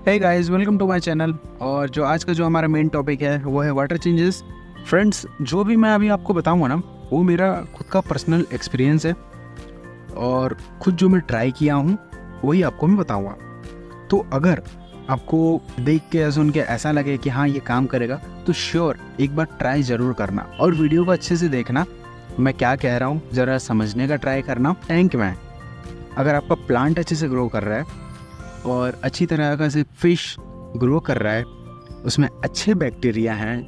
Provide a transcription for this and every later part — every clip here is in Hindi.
Hey guys, welcome to my channel. और जो आज का जो हमारा मेन टॉपिक है वो है वाटर चेंजेस। फ्रेंड्स, जो भी मैं अभी आपको बताऊंगा ना वो मेरा खुद का पर्सनल एक्सपीरियंस है और खुद जो मैं ट्राई किया हूँ वही आपको मैं बताऊंगा। तो अगर आपको देख के सुन के ऐसा लगे कि हाँ ये काम करेगा तो श्योर एक बार ट्राई ज़रूर करना और वीडियो को अच्छे से देखना। मैं क्या कह रहा हूँ ज़रा समझने का ट्राई करना। टैंक में अगर आपका प्लांट अच्छे से ग्रो कर रहा है और अच्छी तरह का से फिश ग्रो कर रहा है, उसमें अच्छे बैक्टीरिया हैं,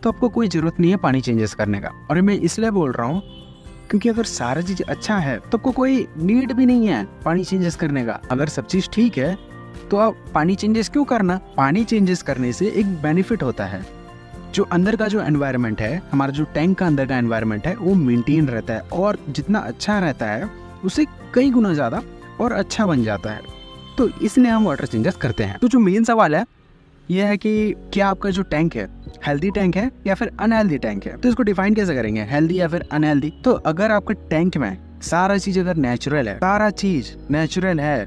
तो आपको कोई ज़रूरत नहीं है पानी चेंजेस करने का। और मैं इसलिए बोल रहा हूँ क्योंकि अगर सारा चीज़ अच्छा है तो आपको कोई नीड भी नहीं है पानी चेंजेस करने का। अगर सब चीज़ ठीक है तो आप पानी चेंजेस क्यों करना। पानी चेंजेस करने से एक बेनिफिट होता है, जो अंदर का जो एनवायरनमेंट है, हमारा जो टैंक का अंदर का एनवायरनमेंट है वो मेंटेन रहता है और जितना अच्छा रहता है उससे कई गुना ज़्यादा और अच्छा बन जाता है। तो इसलिए हम वाटर चेंजेस करते हैं। तो जो मेन सवाल है ये है कि क्या आपका जो टैंक है हेल्दी टैंक है या फिर अनहेल्दी टैंक है। तो इसको डिफाइन कैसे करेंगे, हेल्दी या फिर अनहेल्दी। तो अगर आपके टैंक में सारा चीज अगर नेचुरल है, सारा चीज नेचुरल है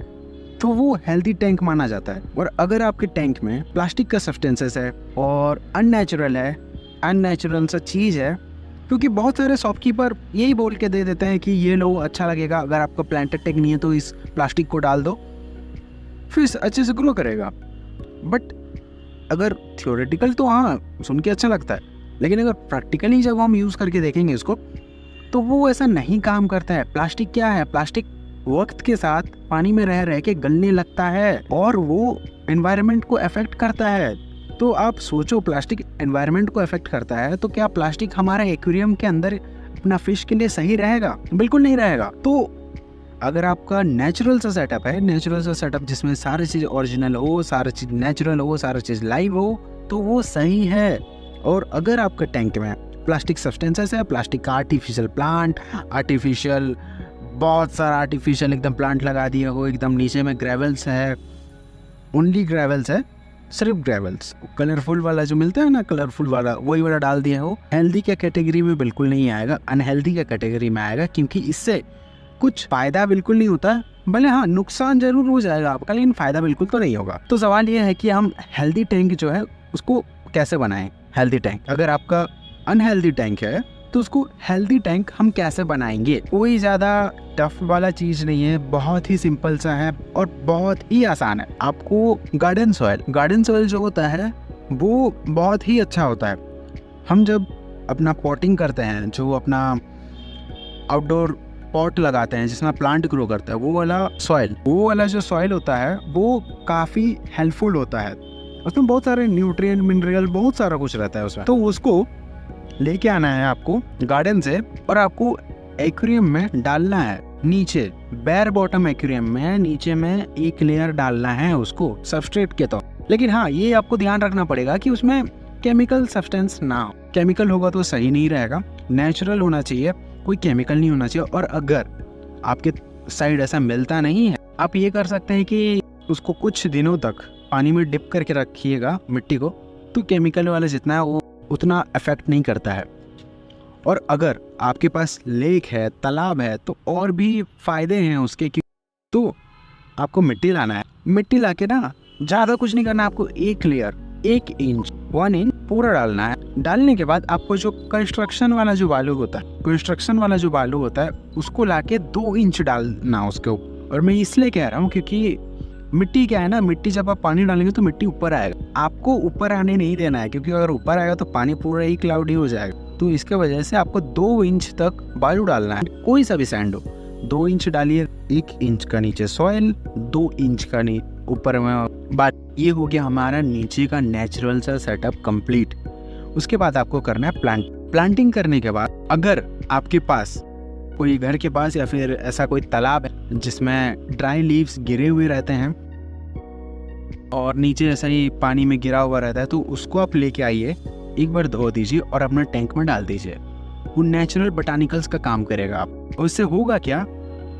तो वो हेल्दी टैंक माना जाता है। और अगर आपके टैंक में प्लास्टिक का सब्सटेंसेस है और अननेचुरल है, अननेचुरल सा चीज है, क्योंकि बहुत सारे शॉपकीपर यही बोल के दे देते हैं कि ये लो अच्छा लगेगा, अगर आपका प्लांटेड टैंक नहीं है तो इस प्लास्टिक को डाल दो फिर अच्छे से ग्रो करेगा। बट अगर थियोरेटिकल तो हाँ सुन के अच्छा लगता है, लेकिन अगर प्रैक्टिकली जब हम यूज़ करके देखेंगे इसको तो वो ऐसा नहीं काम करता है। प्लास्टिक क्या है, प्लास्टिक वक्त के साथ पानी में रह रह के गलने लगता है और वो एनवायरनमेंट को अफेक्ट करता है। तो आप सोचो, प्लास्टिक एनवायरनमेंट को अफेक्ट करता है तो क्या प्लास्टिक हमारा एक्वेरियम के अंदर अपना फिश के लिए सही रहेगा? बिल्कुल नहीं रहेगा। तो अगर आपका नेचुरल सा सेटअप है, नेचुरल सा सेटअप जिसमें सारी चीज़ ओरिजिनल हो, सारी चीज़ नेचुरल हो, सारी चीज़ लाइव हो, तो वो सही है। और अगर आपका टैंक में प्लास्टिक सब्सटेंसेस है, प्लास्टिक का आर्टिफिशियल प्लांट, आर्टिफिशियल बहुत सारा आर्टिफिशियल एकदम प्लांट लगा दिया हो, एकदम नीचे में ग्रेवल्स है, ओनली ग्रेवल्स है, सिर्फ ग्रेवल्स, कलरफुल वाला जो मिलता है ना, कलरफुल वाला वही वाला डाल दिया हो, हेल्दी के कैटेगरी में बिल्कुल नहीं आएगा, अनहेल्दी के कैटेगरी में आएगा। क्योंकि इससे कुछ फायदा बिल्कुल नहीं होता, भले हाँ नुकसान जरूर हो जाएगा आपका, लेकिन फायदा बिल्कुल तो नहीं होगा। तो सवाल ये है कि हम हेल्दी टैंक जो है उसको कैसे बनाएं। हेल्दी टैंक, अगर आपका अनहेल्दी टैंक है तो उसको हेल्दी टैंक हम कैसे बनाएंगे। कोई ज्यादा टफ वाला चीज नहीं है, बहुत ही सिंपल सा है और बहुत ही आसान है। आपको गार्डन सॉइल जो होता है वो बहुत ही अच्छा होता है। हम जब अपना पॉटिंग करते हैं, जो अपना आउटडोर पॉट लगाते हैं जिसमें प्लांट ग्रो करता है, वो वाला जो सॉइल होता है वो काफ़ी हेल्पफुल होता है। उसमें बहुत सारे न्यूट्रिएंट, मिनरल, बहुत सारा कुछ रहता है उसमें। तो उसको लेके आना है आपको गार्डन से और आपको एक्वेरियम में डालना है। नीचे बेयर बॉटम एक्वेरियम में नीचे में एक लेयर डालना है उसको सब्सट्रेट के तौर। लेकिन हाँ ये आपको ध्यान रखना पड़ेगा कि उसमें केमिकल सब्सटेंस ना हो। केमिकल होगा तो सही नहीं रहेगा, नेचुरल होना चाहिए, कोई केमिकल नहीं होना चाहिए। और अगर आपके साइड ऐसा मिलता नहीं है, आप ये कर सकते हैं कि उसको कुछ दिनों तक पानी में डिप करके रखिएगा मिट्टी को, तो केमिकल वाला जितना है वो उतना इफेक्ट नहीं करता है। और अगर आपके पास लेक है, तालाब है, तो और भी फायदे हैं उसके। तो आपको मिट्टी लाना है, मिट्टी ला के ना ज़्यादा कुछ नहीं करना, आपको एक लेयर 1 इंच 1 इंच पूरा डालना है। डालने के बाद आपको जो कंस्ट्रक्शन वाला जो बालू होता है उसको लाके 2 इंच डालना उसके ऊपर। और मैं इसलिए कह रहा हूँ क्योंकि मिट्टी क्या है ना, मिट्टी जब आप पानी डालेंगे तो मिट्टी ऊपर आएगा, आपको ऊपर आने नहीं देना है, क्योंकि अगर ऊपर आएगा तो पानी पूरा ही क्लाउडी हो जाएगा। तो इसके वजह से आपको 2 इंच तक बालू डालना है, कोई सा भी सैंड हो। 2 इंच डालिए, 1 इंच का नीचे सॉइल, 2 इंच का ऊपर में बात। ये हो गया हमारा नीचे का नेचुरल सा सेटअप कंप्लीट। उसके बाद आपको करना है प्लांटिंग करने के बाद अगर आपके पास कोई घर के पास या फिर ऐसा कोई तालाब है जिसमें ड्राई लीव्स गिरे हुए रहते हैं और नीचे ऐसा ही पानी में गिरा हुआ रहता है, तो उसको आप लेके आइए, एक बार धो दीजिए और अपने टैंक में डाल दीजिए। वो नेचुरल बोटानिकल्स का काम करेगा आप। और उससे होगा क्या,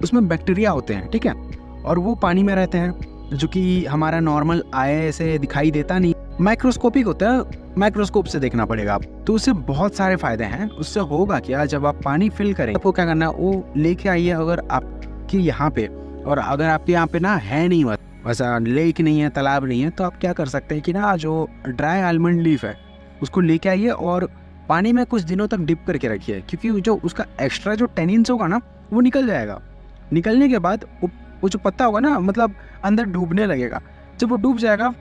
उसमें बैक्टीरिया होते हैं, ठीक है, और वो पानी में रहते हैं, जो कि हमारा नॉर्मल आय से दिखाई देता नहीं, माइक्रोस्कोपिक होता है, माइक्रोस्कोप से देखना पड़ेगा आप। तो उससे बहुत सारे फायदे हैं। उससे होगा क्या, जब आप पानी फिल करें आपको क्या करना है, वो लेके आइए अगर आपके यहाँ पे, और अगर आपके यहाँ पे ना है नहीं वैसा लेक नहीं है, तालाब नहीं है, तो आप क्या कर सकते हैं कि ना जो ड्राई आलमंड लीफ है उसको लेके आइए और पानी में कुछ दिनों तक डिप करके रखिए, क्योंकि जो उसका एक्स्ट्रा जो टेनिन्स होगा ना वो निकल जाएगा। निकलने के बाद वो जो पत्ता होगा ना, मतलब अंदर डूबने लगेगा। जब वो डूब जाएगा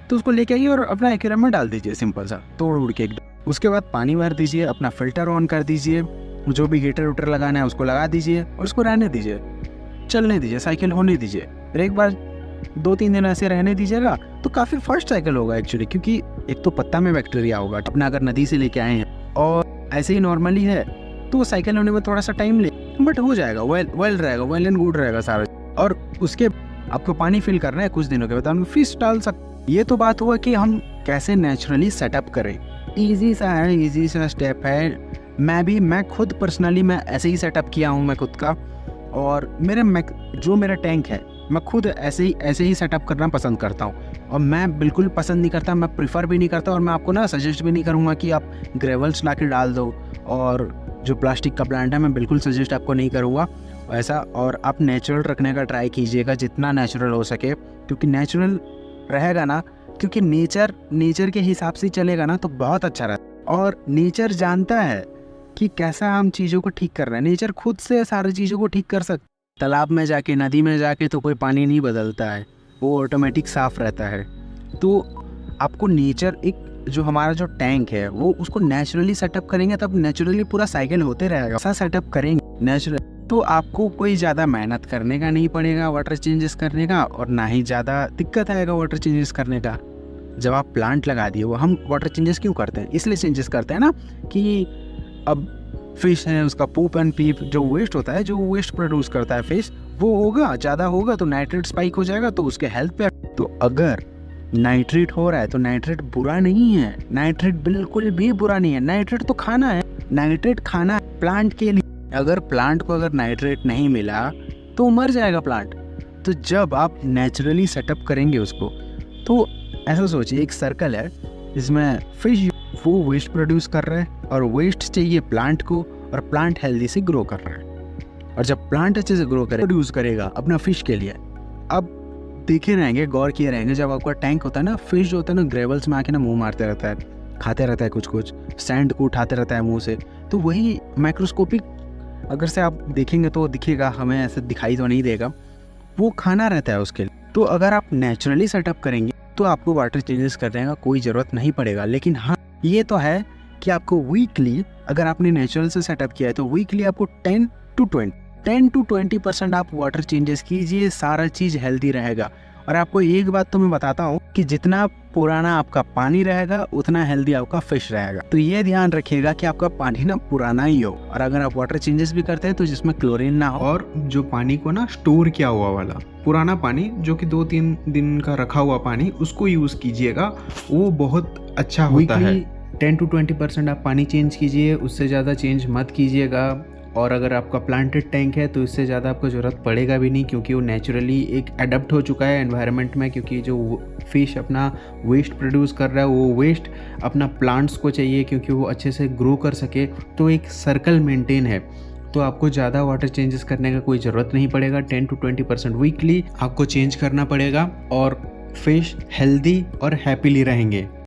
तो उसको लेके आइए और अपना एक्वेरियम में डाल दीजिए, सिंपल सा तोड़ उड़ के एकदम। उसके बाद पानी भर दीजिए, अपना फिल्टर ऑन कर दीजिए, जो भी हीटर वूटर लगाना है उसको लगा दीजिए और उसको रहने दीजिए, चलने दीजिए, साइकिल होने दीजिए। एक बार 2-3 दिन ऐसे रहने दीजिएगा तो काफ़ी फास्ट साइकिल होगा एक्चुअली, क्योंकि एक तो पत्ता में बैक्टीरिया होगा। अपना अगर नदी से लेके आए हैं और ऐसे ही नॉर्मली है तो साइकिल होने में थोड़ा सा टाइम ले, बट हो जाएगा, वेल रहेगा, वेल एंड गुड रहेगा सारा। और उसके आपको पानी फिल करना है, कुछ दिनों के बाद हम फिश डाल सकते। ये तो बात हुआ कि हम कैसे नेचुरली सेटअप करें। ईजी सा है, ईजी सा स्टेप है। मैं खुद पर्सनली मैं ऐसे ही सेटअप किया हूँ मैं खुद का, और जो मेरा टैंक है मैं खुद ऐसे ही सेटअप करना पसंद करता हूँ। और मैं बिल्कुल पसंद नहीं करता, मैं प्रीफर भी नहीं करता, और मैं आपको ना सजेस्ट भी नहीं करूँगा कि आप ग्रेवल्स ला के डाल दो। और जो प्लास्टिक का प्लांट है मैं बिल्कुल सजेस्ट आपको नहीं करूँगा ऐसा। और आप नेचुरल रखने का ट्राई कीजिएगा जितना नेचुरल हो सके, क्योंकि नेचुरल रहेगा ना, क्योंकि नेचर के हिसाब से चलेगा ना तो बहुत अच्छा रहता। और नेचर जानता है कि कैसा हम चीज़ों को ठीक कर रहे हैं। नेचर खुद से सारी चीज़ों को ठीक कर सकता। तालाब में जाके, नदी में जाके तो कोई पानी नहीं बदलता है, वो ऑटोमेटिक साफ़ रहता है। तो आपको नेचर, एक जो हमारा जो टैंक है वो उसको नेचुरली सेटअप करेंगे तब नेचुरली पूरा साइकिल होते रहेगा। ऐसा सेटअप करेंगे नेचुरल, तो आपको कोई ज़्यादा मेहनत करने का नहीं पड़ेगा वाटर चेंजेस करने का, और ना ही ज़्यादा दिक्कत आएगा वाटर चेंजेस करने का। जब आप प्लांट लगा दिए, वो हम वाटर चेंजेस क्यों करते हैं? इसलिए चेंजेस करते हैं ना कि अब फिश है, उसका पूप एंड पीप जो वेस्ट होता है, जो वेस्ट प्रोड्यूस करता है फिश, वो होगा, ज़्यादा होगा तो नाइट्रेट स्पाइक हो जाएगा, तो उसके हेल्थ पे। तो अगर नाइट्रेट हो रहा है तो नाइट्रेट बुरा नहीं है, नाइट्रेट बिल्कुल भी बुरा नहीं है। नाइट्रेट तो खाना है, नाइट्रेट खाना है प्लांट के लिए। अगर प्लांट को अगर नाइट्रेट नहीं मिला तो मर जाएगा प्लांट। तो जब आप नेचुरली सेटअप करेंगे उसको, तो ऐसा सोचिए एक सर्कल है जिसमें फिश वो वेस्ट प्रोड्यूस कर रहा है और वेस्ट चाहिए प्लांट को, और प्लांट हेल्दी से ग्रो कर रहा है। और जब प्लांट अच्छे से ग्रो करे, प्रोड्यूस करेगा अपना फिश के लिए। अब देखे रहेंगे, गौर किए रहेंगे, जब आपका टैंक होता है ना, फिश जो होता है ना ग्रेवल्स में आके ना मुंह मारते रहता है, खाते रहता है, कुछ सैंड को उठाते रहता है मुंह से। तो वही माइक्रोस्कोपिक अगर से आप देखेंगे तो दिखेगा, हमें ऐसे दिखाई तो नहीं देगा, वो खाना रहता है उसके लिए। तो अगर आप नेचुरली सेटअप करेंगे तो आपको वाटर चेंजेस करने का कोई ज़रूरत नहीं पड़ेगा। लेकिन हाँ, ये तो है कि आपको वीकली, अगर आपने नेचुरल से सेटअप किया है तो वीकली आपको 10 to 20% आप वाटर चेंजेस कीजिए, सारा चीज़ हेल्दी रहेगा। और आपको एक बात तो मैं बताता हूँ कि जितना पुराना आपका पानी रहेगा उतना हेल्दी आपका फिश रहेगा। तो ये ध्यान रखिएगा कि आपका पानी ना पुराना ही हो, और अगर आप वाटर चेंजेस भी करते हैं तो जिसमें क्लोरीन ना हो, और जो पानी को ना स्टोर किया हुआ वाला पुराना पानी, जो कि 2-3 दिन का रखा हुआ पानी, उसको यूज़ कीजिएगा, वो बहुत अच्छा होता है। 10 to 20% आप पानी चेंज कीजिए, उससे ज़्यादा चेंज मत कीजिएगा। और अगर आपका प्लांटेड टैंक है तो इससे ज़्यादा आपको ज़रूरत पड़ेगा भी नहीं, क्योंकि वो नेचुरली एक अडेप्ट हो चुका है एनवायरनमेंट में। क्योंकि जो फिश अपना वेस्ट प्रोड्यूस कर रहा है, वो वेस्ट अपना प्लांट्स को चाहिए क्योंकि वो अच्छे से ग्रो कर सके। तो एक सर्कल मेंटेन है, तो आपको ज़्यादा वाटर चेंजेस करने का कोई ज़रूरत नहीं पड़ेगा। 10 to 20% वीकली आपको चेंज करना पड़ेगा, और फिश हेल्दी और हैप्पीली रहेंगे।